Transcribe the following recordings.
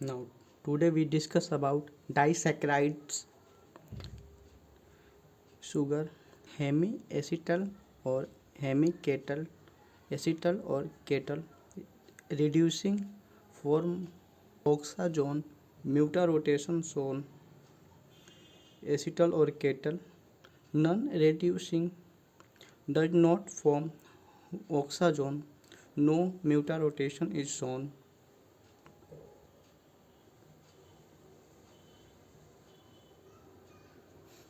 Now, today we discuss about disaccharides, sugar, hemiacetal or hemiketal, acetal or ketal, reducing form oxazone, mutarotation zone, acetal or ketal, non-reducing does not form oxazone, no mutarotation is shown.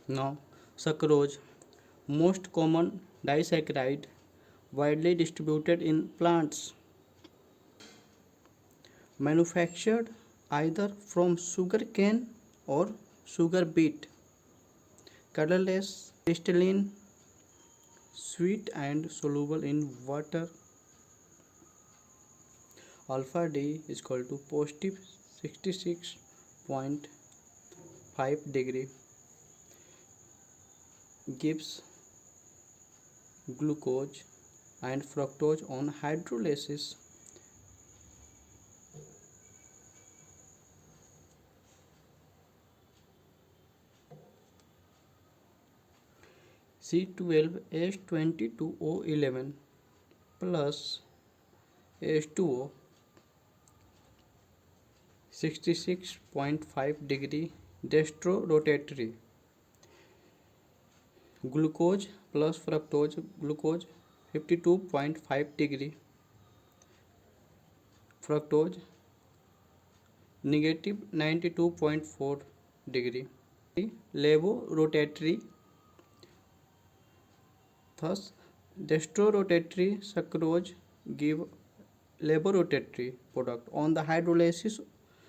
Now, sucrose, most common disaccharide, widely distributed in plants, manufactured either from sugar cane or sugar beet, colorless, crystalline, sweet and soluble in water. Alpha D is equal to positive 66.5 degree, gives glucose and fructose on hydrolysis. C12H22O11 plus H2O 66.5 degree dextrorotatory, glucose plus fructose, glucose 52.5 degree, fructose negative 92.4 degree, laborotatory. Thus, dextrorotatory sucrose give laboratory product on the hydrolysis,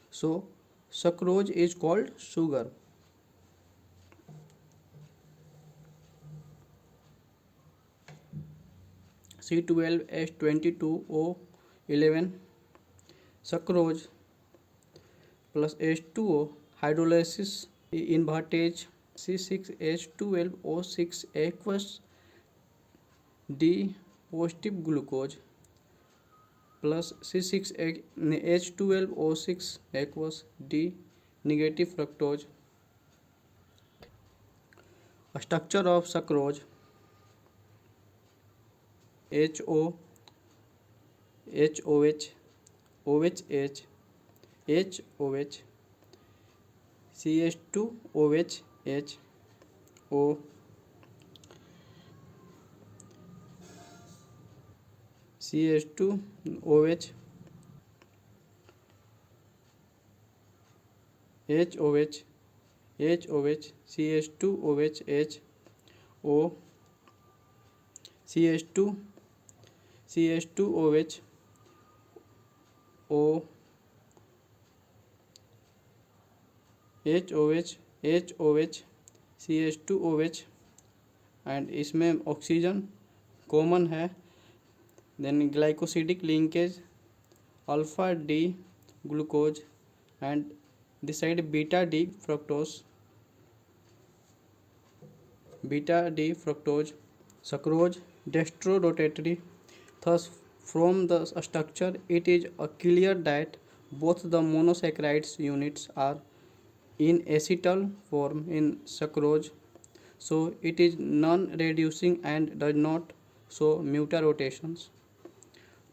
so sucrose is called sugar. C12H22O11 sucrose plus H2O hydrolysis invertage C6H12O6 aqueous D positive glucose plus C6H12O6 aqueous D negative fructose. Structure of sucrose: HO, HOH, OHH, HOH, CH2OH, O, CH2OH, HOH, HOH, CH2OH, O, CH2, CH2OH, O, HOH, HOH, CH2OH and इसमें oxygen common है. Then glycosidic linkage alpha D glucose and this side beta D fructose, beta D fructose. Sucrose dextrorotatory. Thus, from the structure, it is clear that both the monosaccharides units are in acetal form in sucrose, so it is non-reducing and does not show mutarotations.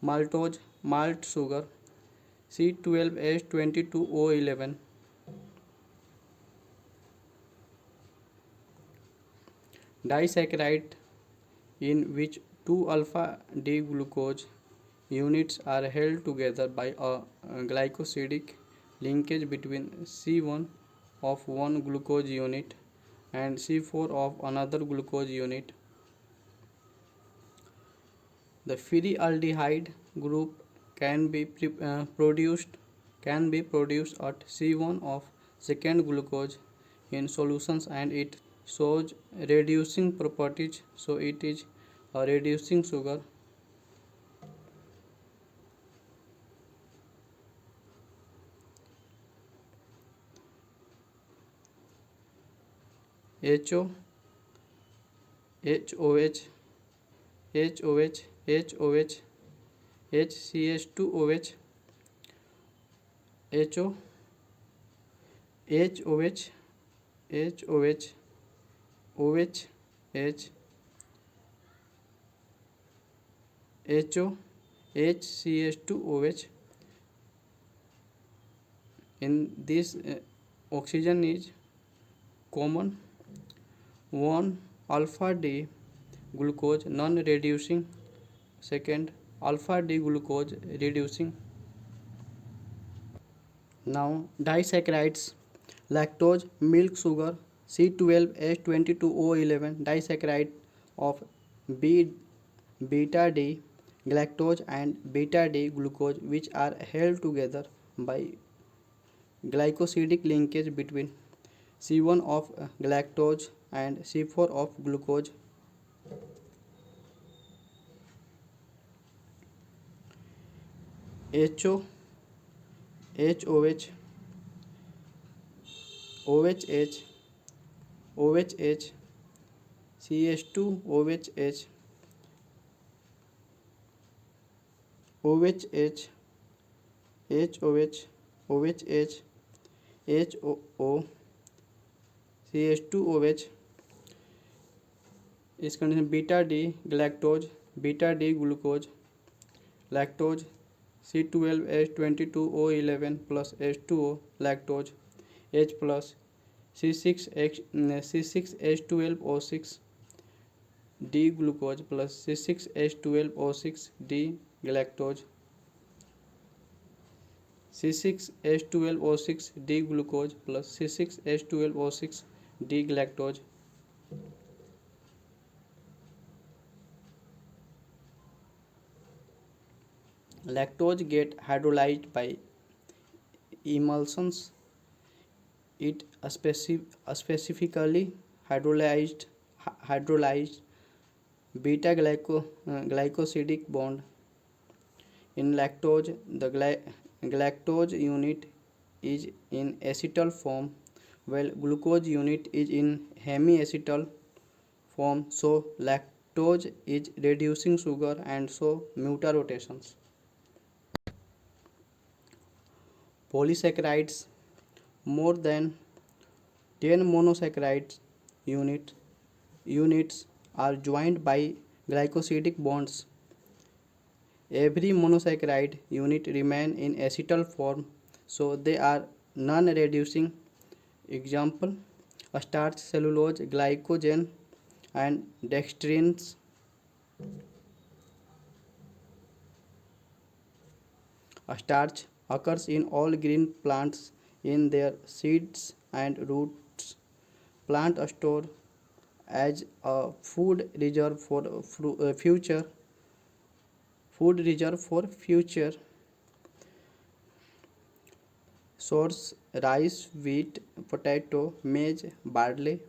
Maltose, malt sugar, C12H22O11. Disaccharide in which two alpha D glucose units are held together by a glycosidic linkage between C1 of one glucose unit and C4 of another glucose unit. The freealdehyde group can be produced at C1 of second glucose in solutions, and it shows reducing properties, so it is a reducing sugar. HO, HOH, HOH, HOH, HCH2OH, HO, HOH, HOH, OH, H, HO, HCH2OH. In this oxygen is common. 1 alpha D glucose non reducing. Second alpha D glucose reducing. Now disaccharides: lactose, milk sugar, C12H22O11 disaccharide of B, beta D galactose and beta D glucose, which are held together by glycosidic linkage between C1 of galactose and C4 of glucose. HO, HOH, OHH, OHH, CH2OHH, OHH, HOH, OHH, HOO, CH2OH is contains beta D galactose, beta D glucose, lactose, C12H22O11 plus H2O, lactose, H plus, C6H12O6, D glucose plus C6H12O6, D galactose, C6H12O6, D glucose plus C6H12O6, D galactose. Lactose get hydrolyzed by emulsions. It specifically hydrolyzed beta glycosidic bond. In lactose, the galactose unit is in acetal form, while glucose unit is in hemiacetal form. So lactose is reducing sugar and so mutar rotations. Polysaccharides: more than 10 monosaccharides units are joined by glycosidic bonds. Every monosaccharide unit remain in acetal form, so they are non-reducing. Example: starch, cellulose, glycogen, and dextrins. Starch occurs in all green plants in their seeds and roots. Plant store as a food reserve for future source: rice, wheat, potato, maize, barley.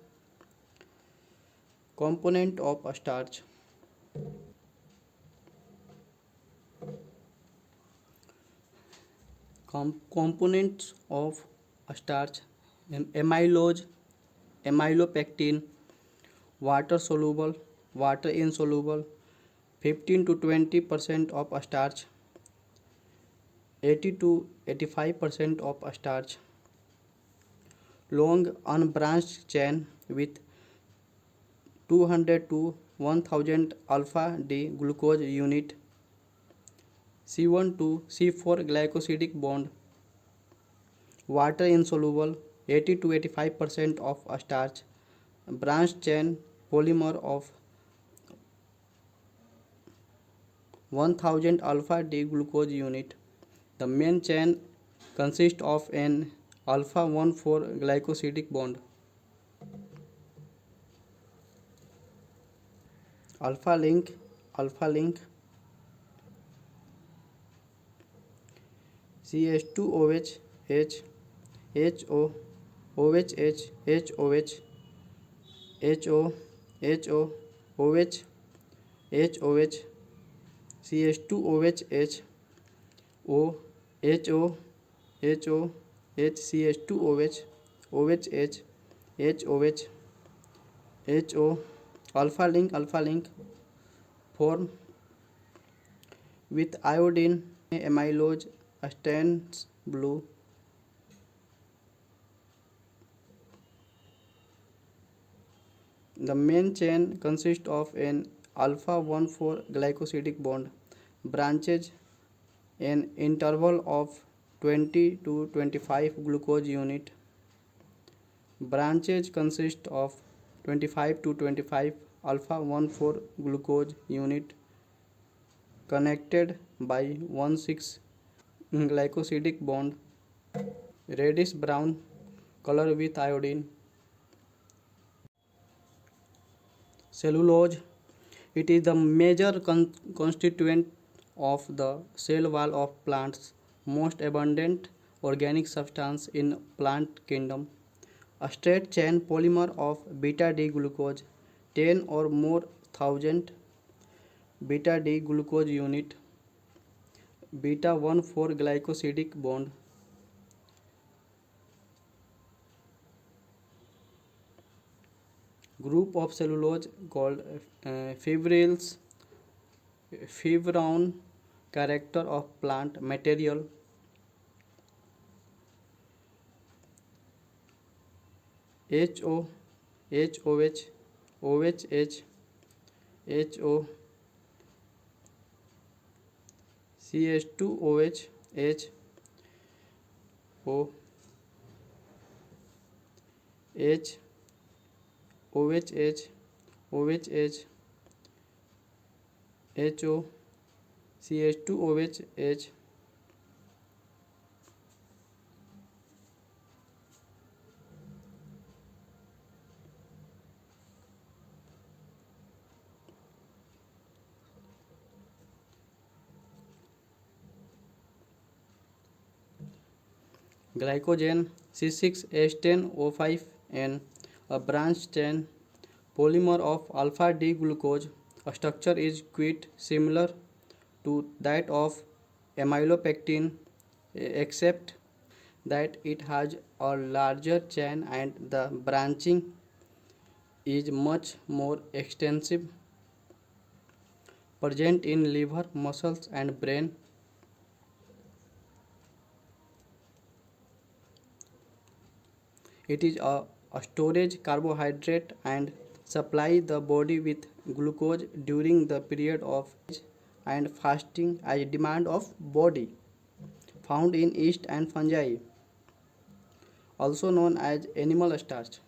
Component of starch: components of starch: amylose, amylopectin, water soluble, water insoluble, 15 to 20% of starch, 80 to 85% of starch. Long unbranched chain with 200 to 1000 alpha D glucose unit, C1 to C4 glycosidic bond. Water insoluble, 80 to 85% of starch. Branched chain polymer of 1000 alpha D glucose unit. The main chain consists of an alpha 1,4 glycosidic bond. Alpha link, CH2OH, H, HO, OHH, HOH, HO, HO, OH, HOH, CH2OH, H, O, HO, HO, HCH2OH, OHH, HOH, HO. Alpha link form with iodine, amylose, stains blue. The main chain consists of an alpha 1,4 glycosidic bond, branches an interval of 20 to 25 glucose unit. Branches consist of 25 to 25 alpha 1,4 glucose unit connected by 1,6 glycosidic bond, reddish brown color with iodine. Cellulose, it is the major constituent of the cell wall of plants, most abundant organic substance in plant kingdom. A straight chain polymer of beta D glucose, 10 or more thousand beta D glucose unit, beta 1,4 glycosidic bond. Group of cellulose called fibrils, fibron character of plant material. HO, HOH, OHH, HO, CH2OH, H, O, H, OHH, OHH, HO, CH2OH, H. Glycogen C6H10O5N, a branched chain polymer of alpha D glucose. A structure is quite similar to that of amylopectin, except that it has a larger chain and the branching is much more extensive, present in liver, muscles, and brain. It is a storage carbohydrate and supply the body with glucose during the period of and fasting as demand of body, found in yeast and fungi, also known as animal starch.